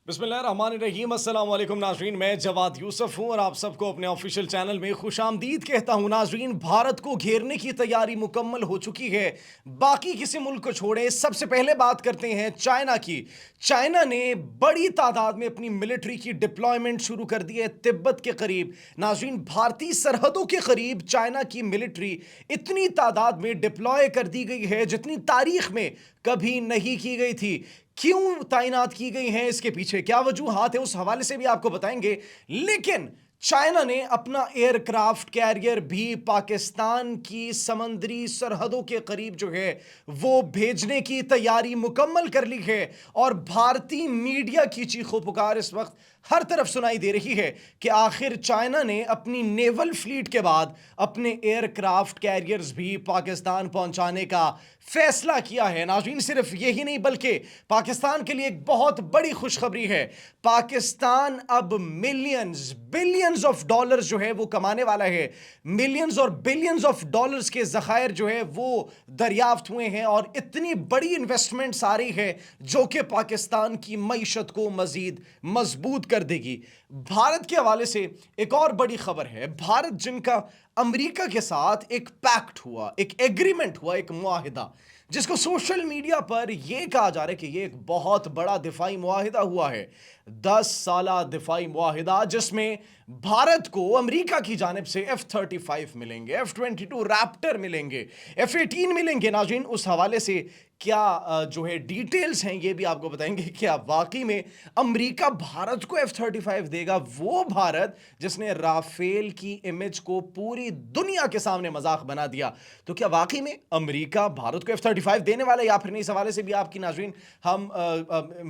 बिस्मिल्लाहिर्रहमानिर्रहीम। अस्सलाम वालेकुम नाजरीन, मैं जवाद यूसुफ हूं और आप सबको अपने ऑफिशियल चैनल में खुश आमदीद कहता हूं। नाजरीन, भारत को घेरने की तैयारी मुकम्मल हो चुकी है। बाकी किसी मुल्क को छोड़े, सबसे पहले बात करते हैं चाइना की। चाइना ने बड़ी तादाद में अपनी मिलिट्री की डिप्लॉयमेंट शुरू कर दी है तिब्बत के करीब। नाजरीन, भारतीय सरहदों के करीब चाइना की मिलिट्री इतनी तादाद में डिप्लॉय कर दी गई है जितनी तारीख में कभी नहीं की गई थी। क्यों तैनात की गई हैं, इसके पीछे क्या वजूहात है, उस हवाले से भी आपको बताएंगे। लेकिन चाइना ने अपना एयरक्राफ्ट कैरियर भी पाकिस्तान की समंदरी सरहदों के करीब जो है वो भेजने की तैयारी मुकम्मल कर ली है। और भारतीय मीडिया की चीखों पुकार इस वक्त हर तरफ सुनाई दे रही है कि आखिर चाइना ने अपनी नेवल फ्लीट के बाद अपने एयरक्राफ्ट कैरियर्स भी पाकिस्तान पहुंचाने का फैसला किया है। नाज़रीन, सिर्फ यही नहीं बल्कि पाकिस्तान के लिए एक बहुत बड़ी खुशखबरी है। पाकिस्तान अब मिलियंस बिलियंस ऑफ डॉलर्स जो है वो कमाने वाला है। मिलियंस और बिलियंस ऑफ डॉलर्स के ज़खायर जो है वो दरियाफ्त हुए हैं और इतनी बड़ी इन्वेस्टमेंट्स आ रही है जो कि पाकिस्तान की मईशत को मजीद मजबूत कर देगी। भारत के हवाले से एक और बड़ी खबर है। भारत जिनका अमेरिका के साथ एक पैक्ट हुआ, एक एग्रीमेंट हुआ, एक मुआहिदा, जिसको सोशल मीडिया पर यह कहा जा रहा है कि यह एक बहुत बड़ा दिफाई मुआहिदा हुआ है। 10 साला दिफाई मुआहिदा जिसमें भारत को अमेरिका की जानिब से F-35 मिलेंगे, F-22 रैप्टर मिलेंगे, F-18 मिलेंगे। नाज़रीन, उस हवाले से क्या जो है डिटेल्स हैं ये भी आपको बताएंगे। क्या वाकई में अमेरिका भारत को F-35 देगा? वो भारत जिसने राफेल की इमेज को पूरी दुनिया के सामने मजाक बना दिया। तो क्या वाकई में अमेरिका भारत को F-35 देने वाला है या फिर नहीं? इस हवाले से भी आपकी नाज़रीन हम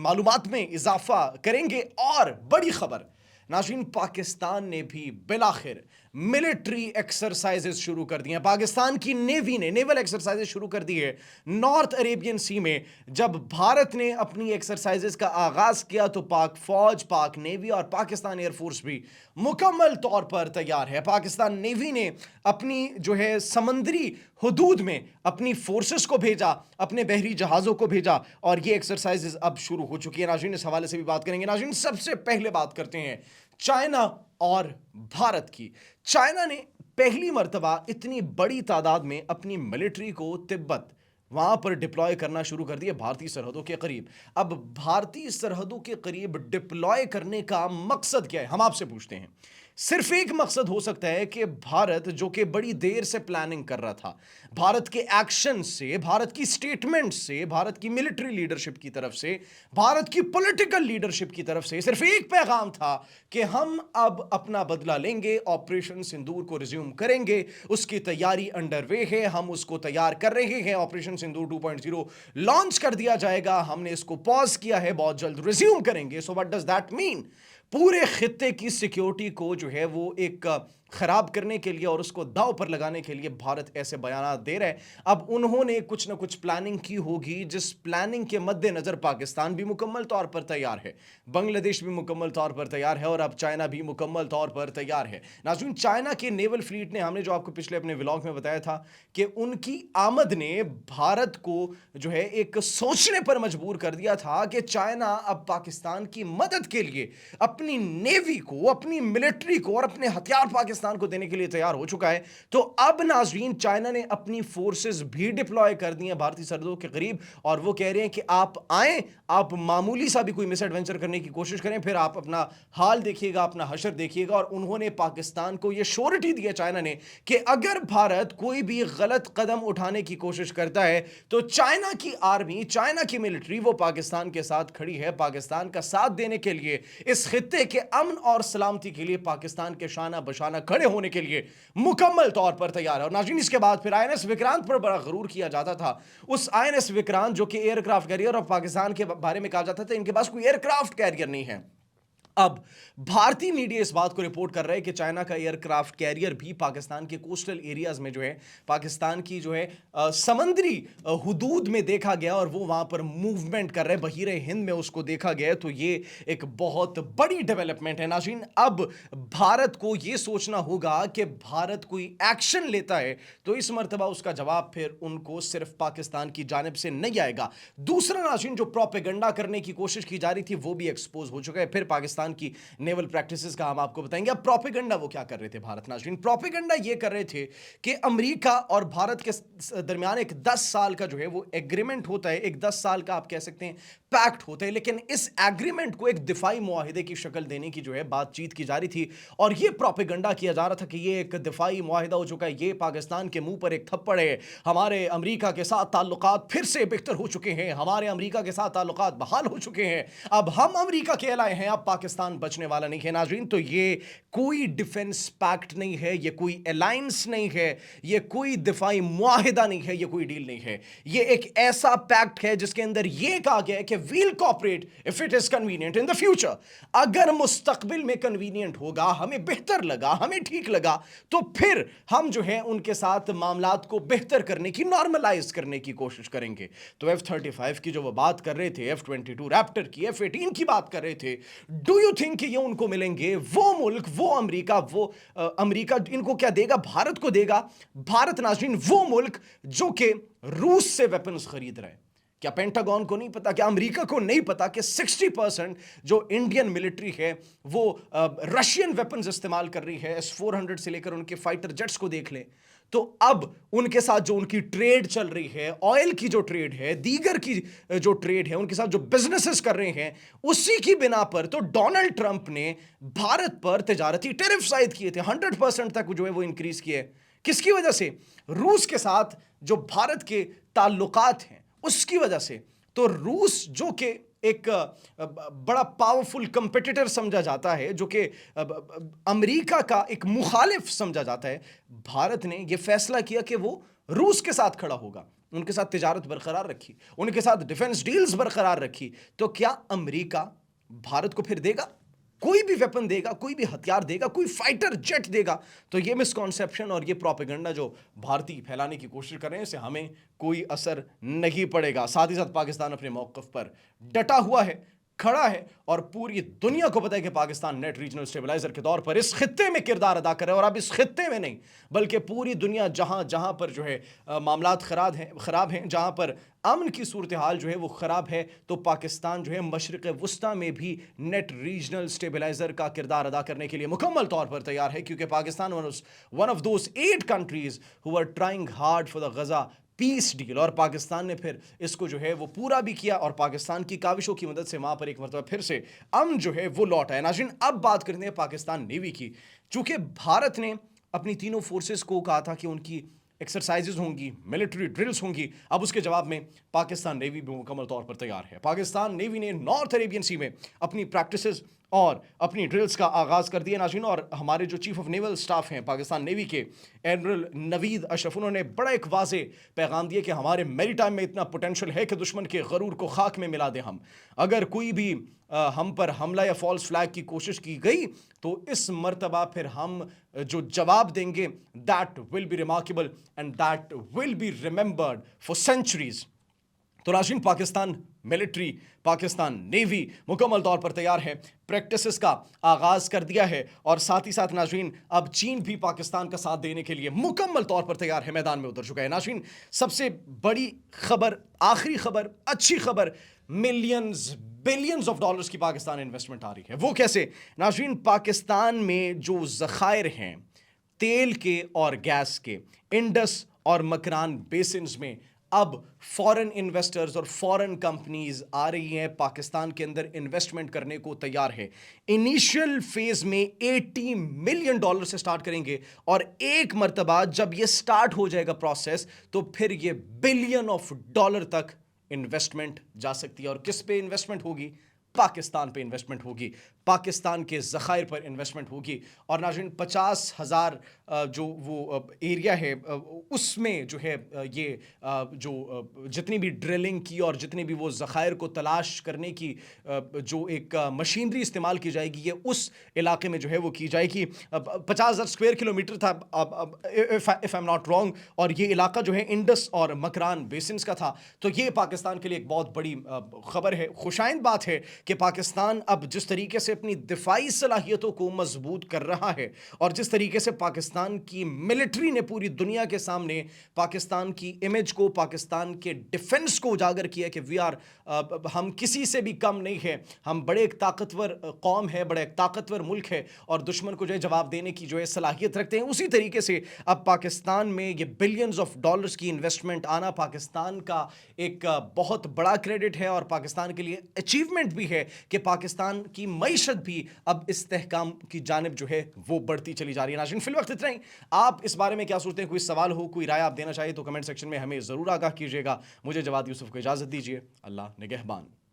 मालूमात में इजाफा करेंगे। और बड़ी खबर, नाज़रीन, पाकिस्तान ने भी बिलाखिर मिलिट्री एक्सरसाइजेस शुरू कर दी हैं। पाकिस्तान की नेवी ने नेवल एक्सरसाइजेस शुरू कर दी है नॉर्थ अरेबियन सी में। जब भारत ने अपनी एक्सरसाइजेस का आगाज किया तो पाक फौज, पाक नेवी और पाकिस्तान एयरफोर्स भी मुकम्मल तौर पर तैयार है। पाकिस्तान नेवी ने अपनी जो है समंदरी हुदूद में अपनी फोर्सेस को भेजा, अपने बहरी जहाज़ों को भेजा और ये एक्सरसाइजेस अब शुरू हो चुकी है। नाज़रीन, इस हवाले से भी बात करेंगे। नाज़रीन, सबसे पहले बात करते हैं चाइना और भारत की। चाइना ने पहली मर्तबा इतनी बड़ी तादाद में अपनी मिलिट्री को तिब्बत वहां पर डिप्लॉय करना शुरू कर दिया, भारतीय सरहदों के करीब। अब भारतीय सरहदों के करीब डिप्लॉय करने का मकसद क्या है, हम आपसे पूछते हैं। सिर्फ एक मकसद हो सकता है कि भारत, जो कि बड़ी देर से प्लानिंग कर रहा था, भारत के एक्शन से, भारत की स्टेटमेंट से, भारत की मिलिट्री लीडरशिप की तरफ से, भारत की पॉलिटिकल लीडरशिप की तरफ से सिर्फ एक पैगाम था कि हम अब अपना बदला लेंगे, ऑपरेशन सिंदूर को रिज्यूम करेंगे, उसकी तैयारी अंडरवे है, हम उसको तैयार कर रहे हैं, ऑपरेशन सिंदूर 2.0 लॉन्च कर दिया जाएगा, हमने इसको पॉज किया है, बहुत जल्द रिज्यूम करेंगे। So what does that mean? पूरे खित्ते की सिक्योरिटी को जो है वो एक खराब करने के लिए और उसको दांव पर लगाने के लिए भारत ऐसे बयान दे रहा है। अब उन्होंने कुछ ना कुछ प्लानिंग की होगी, जिस प्लानिंग के मद्देनजर पाकिस्तान भी मुकम्मल तौर पर तैयार है, बांग्लादेश भी मुकम्मल तौर पर तैयार है और अब चाइना भी मुकम्मल तौर पर तैयार है। नाज़रीन, चाइना के नेवल फ्लीट ने, हमने जो आपको पिछले अपने व्लॉग में बताया था कि उनकी आमद ने भारत को जो है एक सोचने पर मजबूर कर दिया था कि चाइना अब पाकिस्तान की मदद के लिए अपनी नेवी को, अपनी मिलिट्री को और अपने हथियार पाकिस्तान को देने के लिए तैयार हो चुका है। तो अब नाज़रीन, चाइना ने अपनी फोर्सेस भी डिप्लॉय कर दी हैं भारतीय सरहदों के करीब और वो कह रहे हैं कि आप आए, आप मामूली सा भी कोई मिस एडवेंचर करने की कोशिश करें, फिर आप अपना हाल देखिएगा, अपना हशर देखिएगा। और उन्होंने पाकिस्तान को यह श्योरिटी दी है चाइना ने कि अगर भारत कोई भी गलत कदम उठाने की कोशिश करता है तो चाइना की आर्मी, चाइना की मिलिट्री वो पाकिस्तान के साथ खड़ी है, पाकिस्तान का साथ देने के लिए, इस खित्ते के अमन और सलामती के लिए, पाकिस्तान के शाना बशाना खड़े होने के लिए मुकम्मल तौर पर तैयार है। और नाज़रीन, इसके बाद फिर INS विक्रांत पर बड़ा गरूर किया जाता था। उस INS विक्रांत जो कि एयरक्राफ्ट कैरियर और पाकिस्तान के बारे में कहा जाता था इनके पास कोई एयरक्राफ्ट कैरियर नहीं है, अब भारतीय मीडिया इस बात को रिपोर्ट कर रहा है कि चाइना का एयरक्राफ्ट कैरियर भी पाकिस्तान के कोस्टल एरियाज में जो है पाकिस्तान की जो है समंदरी हुदूद में देखा गया और वो वहां पर मूवमेंट कर रहे हैं, बहीरे हिंद में उसको देखा गया है। तो ये एक बहुत बड़ी डेवलपमेंट है नाज़रीन। अब भारत को ये सोचना होगा कि भारत कोई एक्शन लेता है तो इस मर्तबा उसका जवाब फिर उनको सिर्फ पाकिस्तान की जानिब से नहीं आएगा। दूसरा नाज़रीन, जो प्रोपेगेंडा करने की कोशिश की जा रही थी वो भी एक्सपोज हो चुका है। फिर पाकिस्तान की नेवल प्रैक्टिसेस का हम आपको बताएंगे। अब प्रोपेगेंडा वो क्या कर रहे थे भारत नाज़रीन? प्रोपेगेंडा ये कर रहे थे कि अमेरिका और भारत के दरमियान एक 10 साल का जो है वो एग्रीमेंट होता है, एक 10 साल का आप कह सकते हैं पैक्ट होता है, लेकिन इस एग्रीमेंट को एक दिफाई मुआहिदे की शक्ल देने की जो है बातचीत की जा रही थी और ये प्रोपेगेंडा किया जा रहा था कि ये एक दिफाई मुआहिदा हो चुका है, ये पाकिस्तान के मुंह पर एक थप्पड़ है, हमारे अमेरिका के साथ ताल्लुकात फिर से बेहतर हो चुके हैं, हमारे अमेरिका के साथ ताल्लुकात बहाल हो चुके हैं, अब हम अमेरिका के अलाए हैं, अब पाकिस्तान बचने वाला नहीं है नाज़रीन। तो ये कोई डिफेंस पैक्ट नहीं है, ये कोई अलायंस नहीं है, ये कोई दिफाई मुआहिदा नहीं है, ये कोई डील नहीं है, ये एक ऐसा पैक्ट है जिसके अंदर ये कहा गया है कि we'll cooperate if it is convenient in the future. अगर मुस्तकबिल में कन्वीनियंट होगा, हमें बेहतर लगा, हमें ठीक लगा, तो फिर हम जो है उनके साथ मामलात को बेहतर करने की, नॉर्मलाइज करने की कोशिश करेंगे। तो F-35 की जो वो बात कर रहे थे, F-22 रैप्टर की, F-18 की बात कर रहे थे, डू यू थिंक कि ये उनको मिलेंगे? वो मुल्क, वो अमेरिका, अमेरिका इनको क्या देगा? भारत को देगा। भारत नाज़रीन वो मुल्क जो कि रूस से वेपन्स खरीद रहे हैं। क्या पेंटागन को नहीं पता, क्या अमेरिका को नहीं पता कि 60% जो इंडियन मिलिट्री है वो रशियन वेपन्स इस्तेमाल कर रही है? S-400 से लेकर उनके फाइटर जेट्स को देख लें। तो अब उनके साथ जो उनकी ट्रेड चल रही है, ऑयल की जो ट्रेड है, दीगर की जो ट्रेड है, उनके साथ जो बिजनेसेस कर रहे हैं, उसी की बिना पर तो डोनाल्ड ट्रंप ने भारत पर तिजारती टैरिफ आयद किए थे, 100% तक जो है वो इंक्रीज किए। किसकी वजह से? रूस के साथ जो भारत के ताल्लुकात हैं उसकी वजह से। तो रूस जो कि एक बड़ा पावरफुल कंपेटिटर समझा जाता है, जो कि अमेरिका का एक मुखालिफ समझा जाता है, भारत ने यह फैसला किया कि वो रूस के साथ खड़ा होगा, उनके साथ तिजारत बरकरार रखी, उनके साथ डिफेंस डील्स बरकरार रखी। तो क्या अमेरिका भारत को फिर देगा? कोई भी वेपन देगा, कोई भी हथियार देगा, कोई फाइटर जेट देगा? तो ये मिसकॉन्सेप्शन और ये प्रोपेगेंडा जो भारतीय फैलाने की कोशिश कर रहे हैं, इससे हमें कोई असर नहीं पड़ेगा। साथ ही साथ पाकिस्तान अपने मौक़िफ़ पर डटा हुआ है, खड़ा है और पूरी दुनिया को पता है कि पाकिस्तान नेट रीजनल स्टेबलाइजर के तौर पर इस खित्ते में किरदार अदा कर रहा है। और अब इस खित्ते में नहीं बल्कि पूरी दुनिया जहां जहां पर जो है मामलात ख़राब हैं, जहां पर अमन की सूरत हाल जो है वो ख़राब है, तो पाकिस्तान जो है मशरिक़ वुस्ता में भी नेट रीजनल स्टेबलाइजर का किरदार अदा करने के लिए मुकम्मल तौर पर तैयार है, क्योंकि Pakistan one of those 8 countries who are trying hard for the Gaza peace deal. और पाकिस्तान ने फिर इसको जो है वो पूरा भी किया और पाकिस्तान की काविशों की मदद से वहाँ पर एक मरतबा फिर से अमन जो है वो लौट आया। नाज़रीन, अब बात करते हैं पाकिस्तान नेवी की। चूँकि भारत ने अपनी तीनों फोर्सेस को कहा था कि उनकी एक्सरसाइजेज होंगी, मिलिट्री ड्रिल्स होंगी, अब उसके जवाब में पाकिस्तान नेवी भी मुकम्मल तौर पर तैयार है। पाकिस्तान नेवी ने नॉर्थ अरेबियन सी में अपनी प्रैक्टिसेस और अपनी ड्रिल्स का आगाज़ कर दिया नाज़रीन। और हमारे जो चीफ ऑफ नेवल स्टाफ हैं पाकिस्तान नेवी के, एडमिरल नवीद अशरफ, उन्होंने बड़ा एक वाज़े पैगाम दिया कि हमारे मैरीटाइम में इतना पोटेंशियल है कि दुश्मन के गरूर को खाक में मिला दें हम। अगर कोई भी हम पर हमला या फॉल्स फ्लैग की कोशिश की गई तो इस मर्तबा फिर हम जो जवाब देंगे, that will be remarkable and that will be remembered for centuries. तो नाज़रीन, पाकिस्तान मिलिट्री, पाकिस्तान नेवी मुकम्मल तौर पर तैयार है, प्रैक्टिसेस का आगाज़ कर दिया है। और साथ ही साथ नाज़रीन, अब चीन भी पाकिस्तान का साथ देने के लिए मुकम्मल तौर पर तैयार है, मैदान में उतर चुका है। नाज़रीन, सबसे बड़ी खबर, आखिरी खबर, अच्छी खबर, मिलियंस बिलियंस ऑफ डॉलर्स की पाकिस्तान इन्वेस्टमेंट आ रही है। वो कैसे? नाज़रीन, पाकिस्तान में जो ज़खायर हैं तेल के और गैस के, इंडस और मकरान बेसिन्स में अब फॉरेन इन्वेस्टर्स और फॉरेन कंपनीज आ रही हैं, पाकिस्तान के अंदर इन्वेस्टमेंट करने को तैयार है। इनिशियल फेज में $80 मिलियन से स्टार्ट करेंगे और एक मर्तबा जब ये स्टार्ट हो जाएगा प्रोसेस, तो फिर ये $1 बिलियन तक इन्वेस्टमेंट जा सकती है। और किस पे इन्वेस्टमेंट होगी? पाकिस्तान पे इन्वेस्टमेंट होगी, पाकिस्तान के ज़खायर पर इन्वेस्टमेंट होगी। और नाज़रीन 50,000 जो वो एरिया है उसमें जो है ये जो जितनी भी ड्रिलिंग की और जितनी भी वो ज़खायर को तलाश करने की जो एक मशीनरी इस्तेमाल की जाएगी, ये उस इलाके में जो है वो की जाएगी। 50,000 स्क्वायर किलोमीटर था if I am not wrong, और ये इलाका जो है इंडस और मकरान बेसिन्स का था। तो ये पाकिस्तान के लिए एक बहुत बड़ी खबर है, खुशाइंद बात है कि पाकिस्तान अब जिस तरीके से अपनी दिफाई सलाहियतों को मजबूत कर रहा है और जिस तरीके से पाकिस्तान की मिलिट्री ने पूरी दुनिया के सामने पाकिस्तान की इमेज को, पाकिस्तान के डिफेंस को उजागर किया कि वी आर हम किसी से भी कम नहीं है, हम बड़े एक ताकतवर कौम है, बड़ा एक ताकतवर मुल्क है और दुश्मन को जो है जवाब देने की जो है सलाहियत रखते हैं। उसी तरीके से अब पाकिस्तान में ये बिलियंस ऑफ डॉलर्स की इन्वेस्टमेंट आना पाकिस्तान का एक बहुत बड़ा क्रेडिट है और पाकिस्तान के लिए अचीवमेंट भी है कि पाकिस्तान की मईशत भी अब इस्तेहकाम की जानिब जो है वो बढ़ती चली जा रही है। नाज़रीन, फिल वक्त इतना ही। आप इस बारे में क्या सोचते हैं? कोई सवाल हो, कोई राय आप देना चाहिए तो कमेंट सेक्शन में हमें ज़रूर आगाह कीजिएगा। मुझे जवाद यूसुफ को इजाज़त दीजिए। अल्लाह निगहबान।